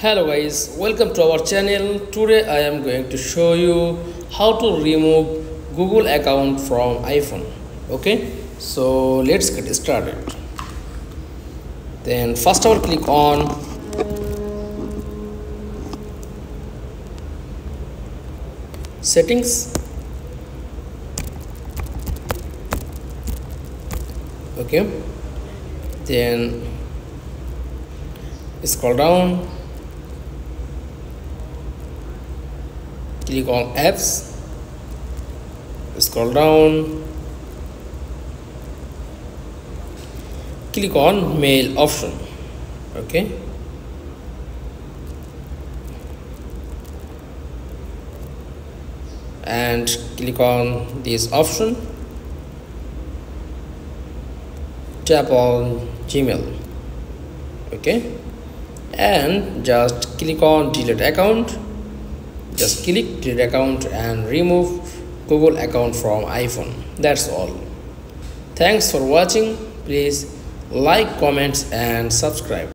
Hello guys, welcome to our channel. Today I am going to show you how to remove Google account from iPhone. Okay, so let's get started. Then first of all click on settings. Okay, then scroll down, click on apps, scroll down, click on mail option. Okay, and click on this option, tap on Gmail. Okay, and just click on delete account. Just click delete account and remove Google account from iPhone. That's all. Thanks for watching. Please like, comments and subscribe.